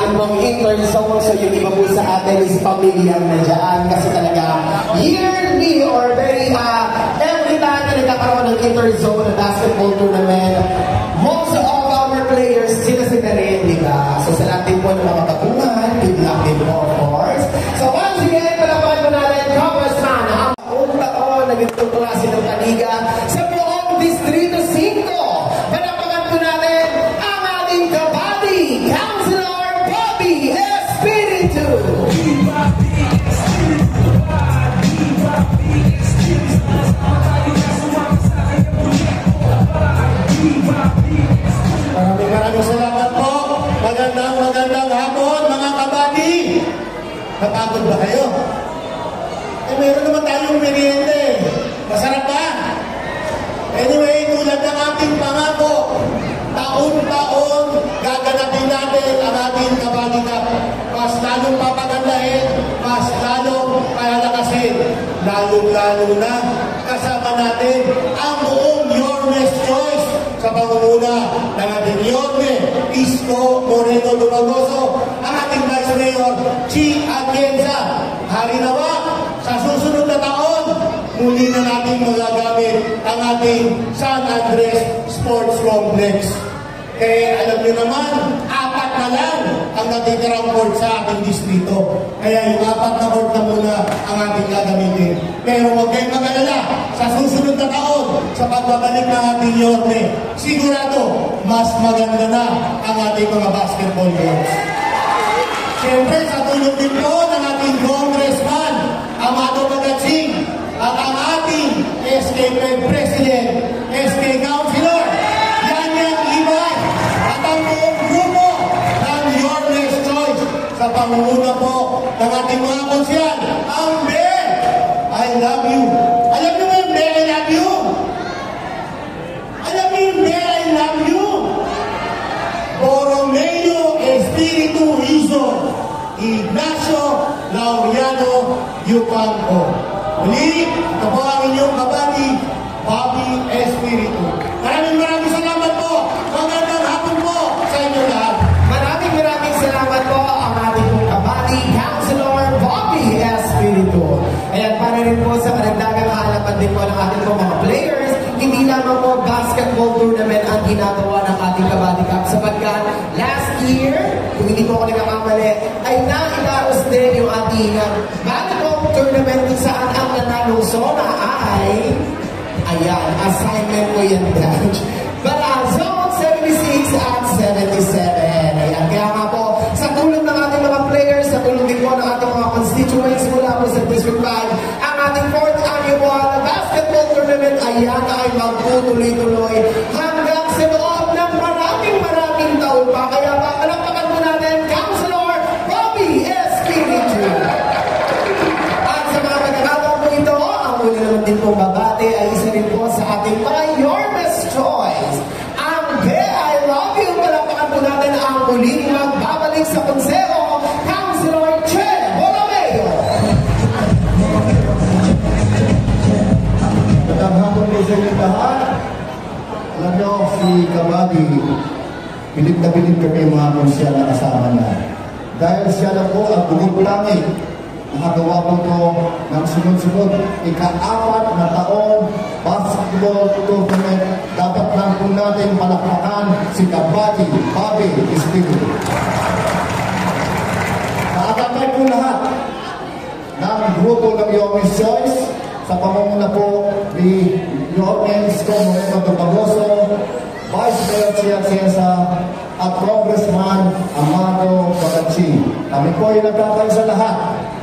atin pong interzone. So yung iba po sa atin is familiar na dyan kasi talaga yearly or very every time na nagkakaroon ng interzone na basketball tournament, most of our players sila rin, di ba? So sa lahat din po ng mga katungan, good luck din po, of course. So once again, palapakan po natin, Congressman, ang taon na ganitong klase ng paniga sa buong Distrito 5. Palapakan po natin ang ating kabady, Councilor Bobby Espiritu. Maraming salamat po. Magandang hapon, mga kabady. Napagod ba kayo? Meron naman tayong merienda. Masarap ba? Anyway, tulad ng ating pangako, taon-taon gaganapin natin ang ating Kabady Cup. Mas lalong papagandahin, mas lalong palalakasin. Lalong-lalo na kasama natin ang buong Yorme's Choice sa pangunguna ng ating Yorme Isko Moreno Dumagoso, ang ating Vice Mayor Chi Atienza. Harinawa, sa susunod na taon, muli na natin magagamit ang ating San Andres Sports Complex. Kaya alam niyo naman, 4 na lang ang natitirang court sa ating distrito. Kaya yung 4 na court na muna ang ating gagamitin. Pero huwag kayong mag-alala, sa susunod na taon, sa pagbabalik ng ating Yorme, sigurado, mas maganda na ang ating mga basketball courts. Siyempre, sa tulong din po ng ating Congressman, Amado Magatsing, at ang ating SK President, SK Councilor, sa pangunguna po ng ating mga konsyal, ang Be, I love you. Alam niyo yung Be, I love you? Alam niyo yung Be, I love you? Borromeo Espiritu Rizzo, Ignacio Laureano Yupanco. Muli, ito po ang inyong kabady, Bobby Espiritu. Maraming salamat po. Magandang hapon po sa inyo lahat. Maraming salamat po ang ating pong kabady, Councilor Bobby Espiritu. Ayan, para rin po sa karagdagang halapan din po ng ating mga players, hindi lamang po basketball tournament ang ginagawa ng ating Kabady Cup sapagkat last year, kung hindi po ako nagkakamali, ay naidaos din yung ating volleyball tournament kung saan ang nanalong zona ay, ayan, assignment ko yan, but zone 76 at 77. Ayan, kaya nga po, sa tulong ng ating mga players, sa tulong din po ng ating mga constituents mula po sa District 5, ang ating 4th annual basketball tournament, ayan ay magtutuloy-tuloy hanggang sa loob ng maraming taon pa. Kaya pa, palakpakan po natin, Councilor Bobby Espiritu. At sa mga pagkakataon po ito, ang muli naman din pong babate ay isa rin po sa ating mga Yorme's Choice. Ang Be, I love you. Palakpakan po natin ang muling magbabalik sa konseho, Councilor Che Borromeo. Magandang hapon po sa inyo lahat. Alam nyo, si Kabady, bilib na bilib kami mga konsyal na kasama niya. Dahil siya lang po ang bugong langit. Nakagawa po ito ng sunod-sunod, ika-4 na taon basketball tournament. Dapat lang po natin palakpakan si Kabady, Bobby Espiritu. Nakatakay po lahat ng grupo ng Yorme's Choice sa pamamuna po ni Yorme Isko Moreno Dumagoso, Vice Mayor Chi Atienza, at Congressman Amado Magatsing. Kami po ay nagtatay sa lahat.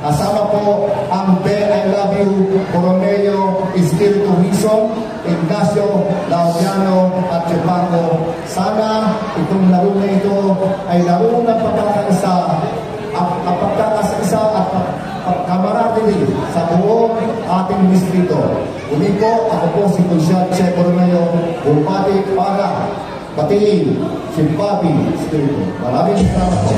Kasama po ang Be, I love you, Borromeo Espiritu Rizzo, Ignacio Laureano at Yupanco. Sana itong laro na ito ay laro ng pagkakaisa at pagkamaratili sa buong ating distrito. Uli po, ako po si Consyal Che Borromeo, bumati para batiin si Bobby Espiritu. Maraming salamat po.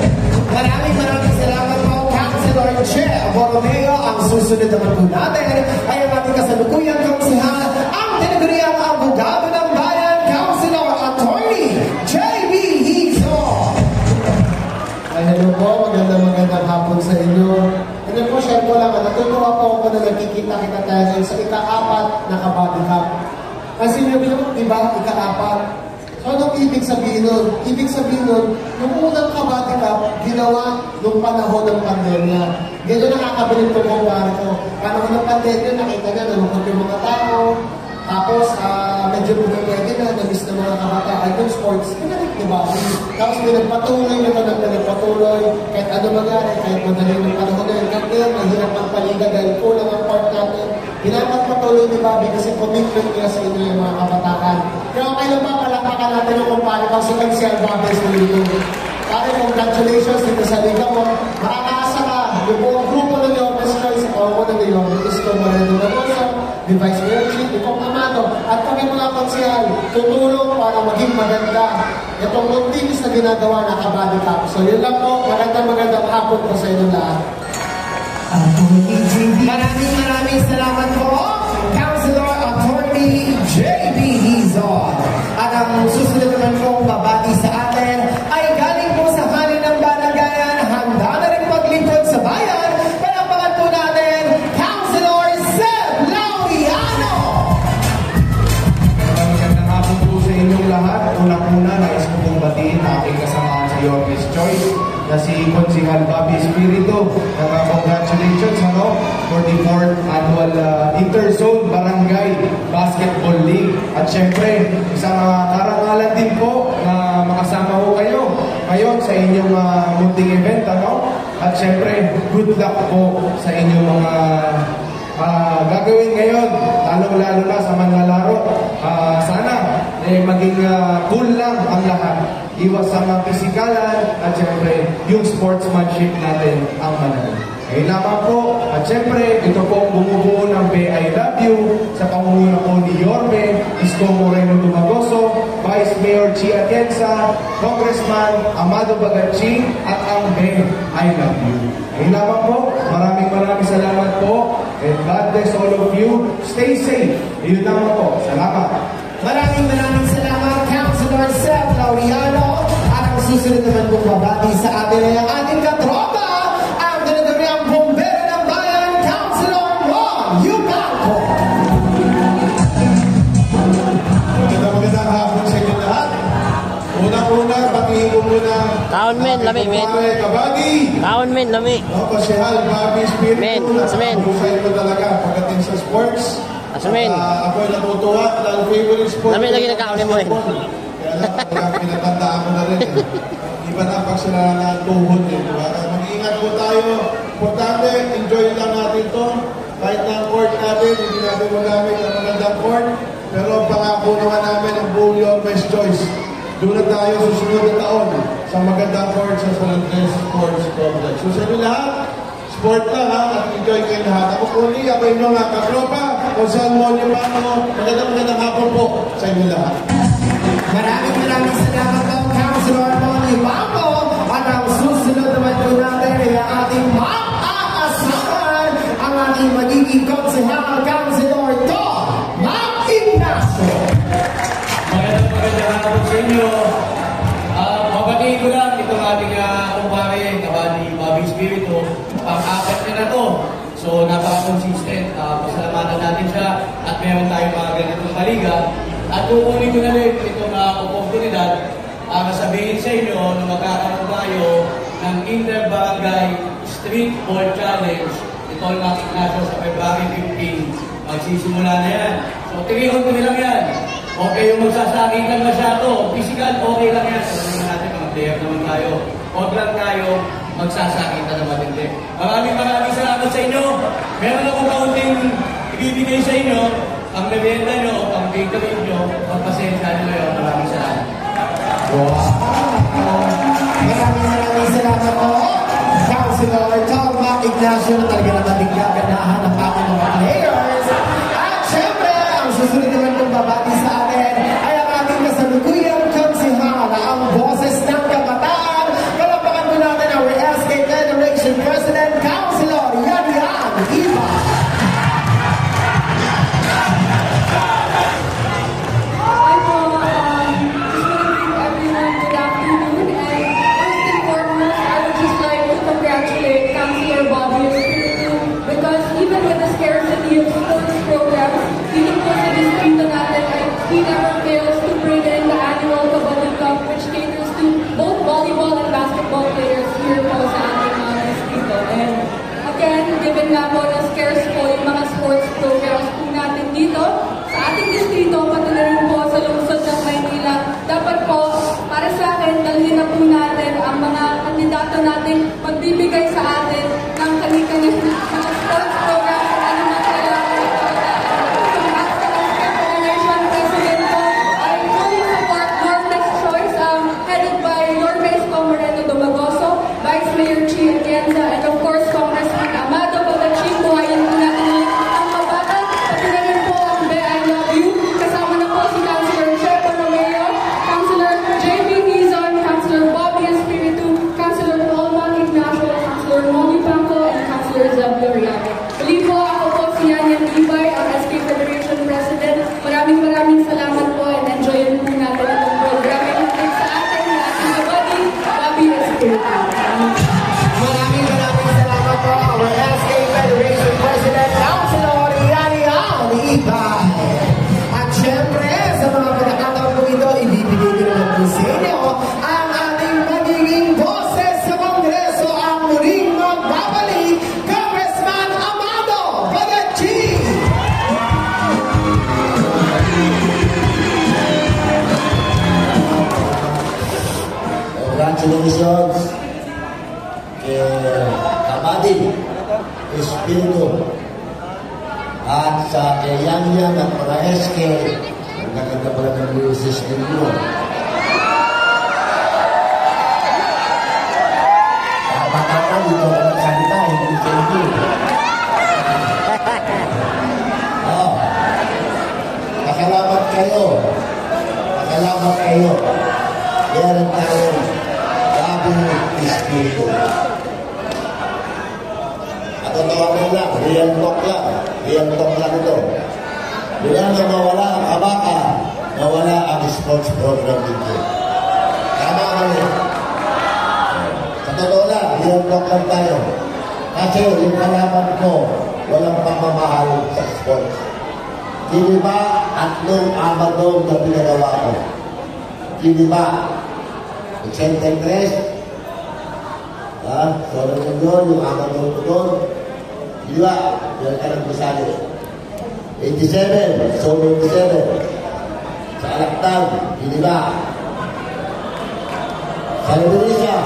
Maraming salamat po, Councilor Che Borromeo. Ang susunod naman po natin ay ang ating kasalukuyang kaunsihan, ang tinaguriang abogado ng bayan, Councilor Attorney J.B. Hizo. Ay, hello po. sa inyo. And then po, share ko lang, natutuwa po ako na nagkikita-kita tayo ngayon sa ika-4 na Kabady Cup. Kasi nyo, di ba, ika-4? So, anong ibig sabihin nun? Ibig sabihin nun, yung unang Kabady Cup, ginawa nung panahon ng pandemya. Ganyan nakakabilib ko kung ko. Panahon ng pandemya, nakita na, nalungkot yung mga tao. Tapos, medyo pwede na, na-miss ng mga kabataan yung sports. Pinalik, di ba? Tapos, pinagpatuloy na ito ng pinagpatuloy. Kahit ano mangyari, kahit madaling ng panahon na yun. Kahit ngayon, mahirap magpaliga dahil kulang ang part natin. Pinagpatuloy ni Bobby kasi commitment niya sa inyo yung mga kabataan. Kaya kailan ba palapakan natin yung kumpare ko si Kansel Bobby sa dito? Pare, congratulations dito sa liga mo. Makakaasa ka, yung buong grupo ng Yormes Choice, ako ng Yormes, Isko Moreno Nagoso, ni Vice Mayor Chief, Ipong Amado, at kami mga konsihal, tutulong para maging maganda itong muntinis na ginagawa na Kabady Cup. So yun lang po, magandang hapon po sa inyo lahat. Maraming salamat po, Councilor Attorney J.B. Hizon. At ang susunod naman pong babati sa atin ay galing po sa halin ng baranggayan, handa na rin maglingkod sa bayan. Palapakan po natin, Councilor Seb Laureano. Magandang hapon po sa inyong lahat. Unang-una, nais ko pong batiin na aking kasamahan sa Yormes Choice na si Konsihal Bobby Espiritu. Congratulations for the 4th annual Interzone Barangay Basketball League. At syempre, isang karangalan din po na makasama ko kayo ngayon sa inyong munting event. At syempre, good luck po sa inyong mga gagawin ngayon, lalong-lalo na sa manlalaro. Sana maging cool lang ang lahat. Iwas sa mga pisikalan at syempre yung sportsmanship natin ang manalo. Lamang po, at syempre ito po ang bumubuo ng I Love You sa pamumuno po ni Yorme, Isko Moreno Dumagoso, Vice Mayor Chi Atienza, Congressman Amado Bagatching at ang I Love You. Lamang po, maraming salamat po and God bless all of you. Stay safe. Yun naman po. Salamat. Maraming salamat, Councilor Seb Laureano. At ang susunod naman kong babati sa atin ay ang ating katropa, ang dinadamiang bombero ng bayan, Councilor Ron Yucalco. Magandang hapon sa inyo lahat. Unang-una, patingin ko muna. Taon men, lami, men. Kabady. Taon men, lami. Konsihal Bobby Espiritu. Men, asamen. Napakahusay ko talaga pagdating sa sports. Asamen. Ako'y natutuwa dahil favorite sport. Lami lagi nagkakauli mo eh. Kaya lang, pinatandaan ko na rin eh. Iba na pag sila na tuhod eh. Mag-iingat po tayo. Importante, enjoy lang natin to. Kahit na ang court natin, hindi natin magamit ang magandang court. Pero pangako naman namin ang buong Yormes Choice. Doon na tayo susunod na taon sa magandang court sa San Andres Sports Complex. So sa inyo lahat, sport lang ha, at enjoy kayo lahat. Ako Kuni, ako inyong katropa, kung saan mo niyo pa ako, magandang hapon po sa inyo lahat. Maraming salamat po, Councilor Ron Yucalco. At ang susunod naman po natin ay ating mag-aasahan ang ating magiging konsehal, Councilor Don Mac Ignacio. Magandang hapon sa inyo. Mabatiin ko lang itong ating kumpare, Kabady Bobby Espiritu. Pang-apat na to. So, napaka-consistent. Pasalamatan natin siya at meron tayong mga ganitong paliga. At kukunin ko na rin itong oportunidad para sabihin sa inyo na magkakaroon tayo ng Inter-Barangay Street Ball Challenge. Ito ang natin sa February 15. Magsisimula na yan. So, 300 lang yan. Okay yung magsasakitan masyado. Physical, okay lang yan. So, natin mga player naman tayo. Huwag lang tayo magsasakitan na matindi. Maraming salamat sa inyo. Meron akong kaunting ibibigay sa inyo. Ang merienda nyo o ang bakery nyo, pagpasensya nyo ngayon. Maraming salamat. Maraming salamat po, Councilor Don Mac Ignacio, na talaga nabigyan-ganahan ng ating mga players. At syempre, ang susunod naman kong babati sa atin ay ang ating kasalukuyang konsihal, ang boses ng kabataan. Palapakan po natin ang SK Federation President, Councilor Yan Iba. Congratulate Councilor Again nga po, na-scarce po yung mga sports programs po natin dito sa ating distrito, pati na rin po sa lungsod ng Maynila. Dapat po, para sa akin, dalhin na po natin ang mga kandidato natin magbibigay sa atin ng kani-kanilang mga sports programs at ano mga kailangan ito. Federation President po, I fully support Norma's choice, headed by Norma Isko Moreno Domagoso, Vice Mayor Chi Atienza, and of course, Congressman Amado Pagaching. Buhayin po natin ulit ang mabata. Pati na rin po ang Be I Love You. Kasama na po si Councilor Chepo Romeo, Councilor J.B. Hizon, Councilor Bobby Espiritu, Councilor Tolman Ignacio, Councilor Mogi Pangco, and Councilor Zeb Loriaga. Muli po, ako po si Yanyan Ibay, ang SK Federation President. Maraming salamat po and enjoyin po natin itong programming natin sa atin na ating kabady, Bobby Espiritu. Maraming salamat po, our SK Federation President, Councilor Yani Ibay. At syempre, sa mga pagkakataon po ito, ibibigay ko naman po sa inyo ang ating magiging boses sa Kongreso, ang muling magbabalik, Congressman Amado Pagaching. Congratulations kay Kabady Espiritu at sa kay Yang at mga SK. Ang gaganda pala ng boses ninyo. Kapatakan dito ang nagsalita, hindi sa inyo. Pasalamat kayo. Pasalamat kayo. Meron tayong Bobby Espiritu. At totoo lang, real talk lang. Real talk lang ito. Wala na mawala ang kabaka, mawala ang sports program dito. Tama kami. Sa totoo lang, real talk lang tayo. Kasi yung kalaban ko, walang pamamahal sa sports. Hindi ba tatlong amadong na pinagawa ko? Hindi ba? Vicente Tres, Solo Nandon, yung amadong ko doon. Hindi ba? Yan ka ng Busali. 87, Solo 87. Sa Alactan, hindi ba? Sa Luisa,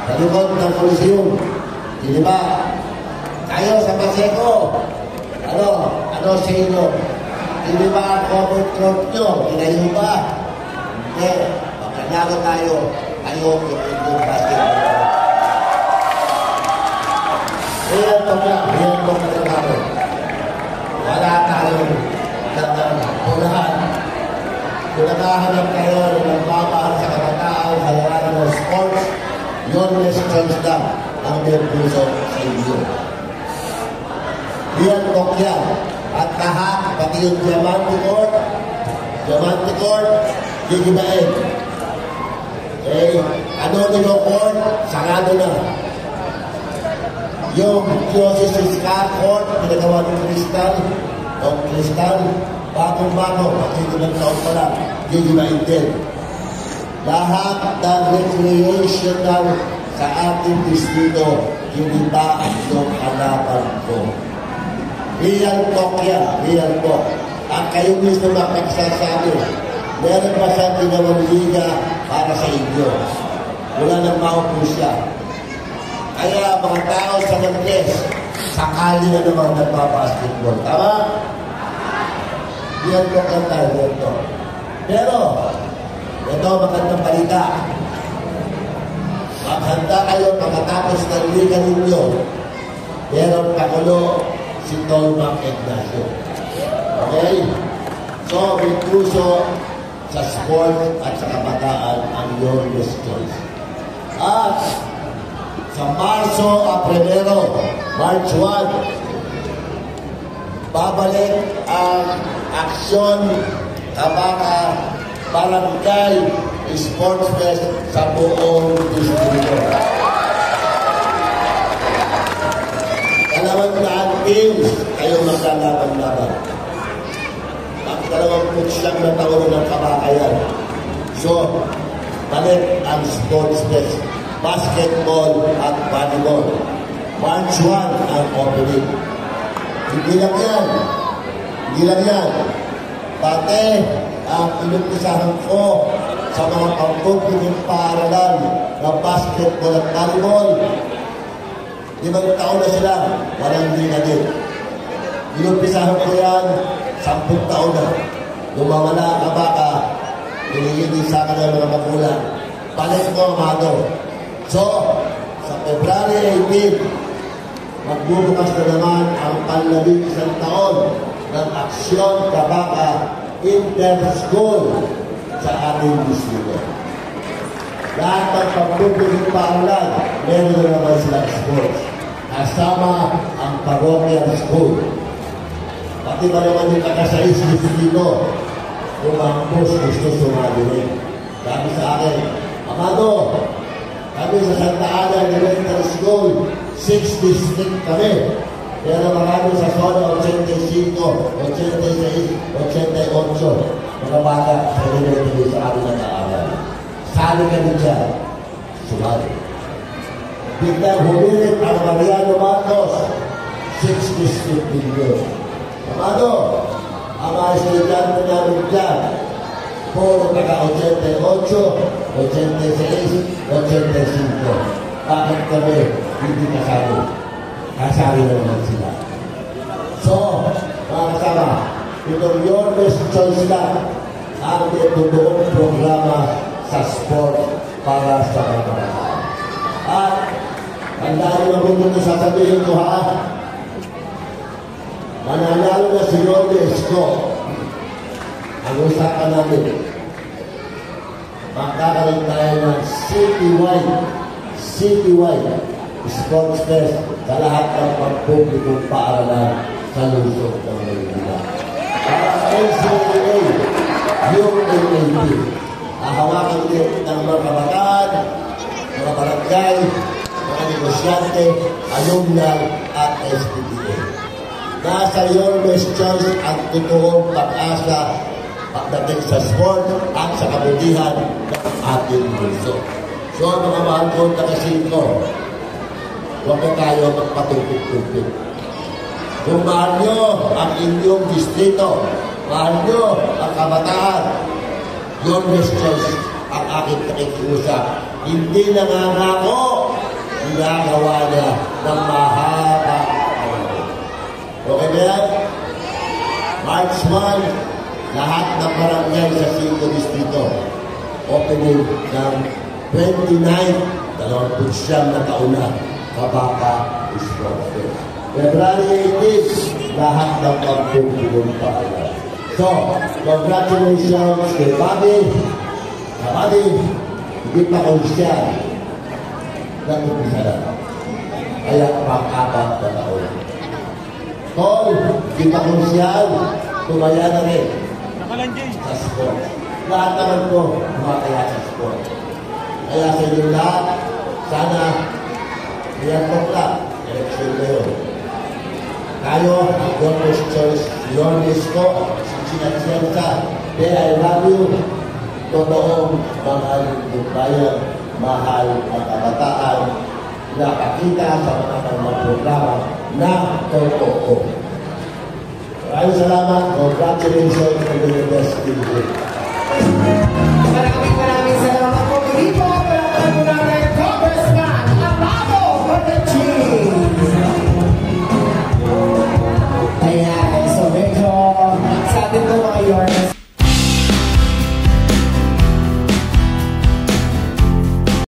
sa likod ng Coliseum, hindi ba? Kayo sa Paseco, ano sa inyo? Hindi ba ang cover court nyo? Kinayo ba? Hindi. Pagkanago tayo, ayaw yung inyong basketball. Iyan po na namin. Wala tayong unahan. Kung nakahanap kayo ng nagmamahal sa kabataan sa larangan ng sports, yun choice lang ang may puso sa inyo. Iyan po yan. At lahat, pati yung Diamante Court, gigibain. Okay? Nino Court, sarado na. Yung Diocese Court, pinagawa ng Crystal, bagong-bago, pag-ibang taon pa lang, gigibain din. Lahat ng recreational sa ating distrito, hindi ba yung hanapan ko? Real talk yan, real talk. At kayo mismo makapagsasabi, meron ba siyang ginawang liga para sa inyo? Wala nang maupo siya. Kaya mga tao sa Nagles, sakali na naman nagpa-basketball. Tama? Real talk lang tayo, real talk. Pero, ito magandang balita. Maghanda kayo pagkatapos ng liga ninyo. Meron pakulo si Tolman Ignacio. Okay? So, may puso sa sport at sa kabataan ang your choice. At sa Marso a Primero, March 1, babalik ang Aksyon Kabaka Barangay Sports Fest sa buong distrito. 200 teams kayo maglalaban-laban. Ang 29 na taon ng kabakayan. So, balik ang sports fest, basketball at volleyball. March 1 ang opening. Hindi lang yan. Hindi lang yan. Pati ang inumpisahan ko sa mga pangkumping paaralan ng basketball at volleyball. 5 taon na sila, walang liga din. Inumpisahan ko yan, 10 taon na. Lumawala ka baka, hinihingi sa akin ng mga magulang. Balik ko, amado. So, sa February 18, magbubukas na naman ang 11 taon ng Aksyon Kabaka Inter-School sa ating distrito. Lahat ng pagpupunin paaralan, meron na naman silang sports. Kasama ang parochial school. Pati ba naman yung kakasais distrito, kung ang boss gusto sumali rin. Sabi sa akin, Amado, kami sa Santa Ana Elementary School, 6 district kami. Pero marami sa zona 85, 86, 88, mga bata sa elementary sa amin nag-aaral. Sali kami dyan, sumali. Biglang humirit ang Mariano Marcos, 6 district million. Amado, ang mga estudyante namin dyan, puro taga-88, 86, 85. Bakit kami hindi kasali? Kasali na naman sila. So, mga kasama, itong Your Best Choice lang ang itubuong programa sa sport para sa mga kabataan. At ang dahil mabuto na sasabihin ko ha, mananalo na si Yorme Esco. Ang usapan namin, magkakaroon tayo ng citywide sports fest sa lahat ng pagpublikong paaralan sa lungsod ng Maynila. Para NCAA, UNAP, hahawakan din ng mga kabataan, mga barangay, mga negosyante, alumni at SPDA. Nasa Your Best Choice ang totoong pag-asa pagdating sa sport at sa kabutihan ng ating lungsod. So, mga mahal ko taga-singko, huwag na tayo magpatumpik-tumpik. Kung mahal nyo ang inyong distrito, mahal nyo ang kabataan, Your Best Choice ang aking pakikiusap. Hindi nangangako, ginagawa niya ng mahaba. Okay na yan? March 1, lahat ng barangay sa 5 distrito. Opening ng 29 na taon na Kabaka Sports Fest. February 18, lahat ng pagpupulong paalam. So, congratulations kay Bobby. Bobby, hindi pa konsyal. Nag-upisa na. Kaya pang-4 na taon. Tol, hindi pa konsyal. Tumaya na rin sa sports. Lahat naman po kumakaya sa sports. Kaya sa inyo lahat, sana yan po lang, election na yun. Tayo, ang Your Best Choice, Your Best ko, sinasiyasa, kaya I love you. Totoong mahal yung bayan, mahal ang kabataan, nakakita sa mga programa na totoo. Maraming salamat. Congratulations to the best team. Maraming salamat po. Dito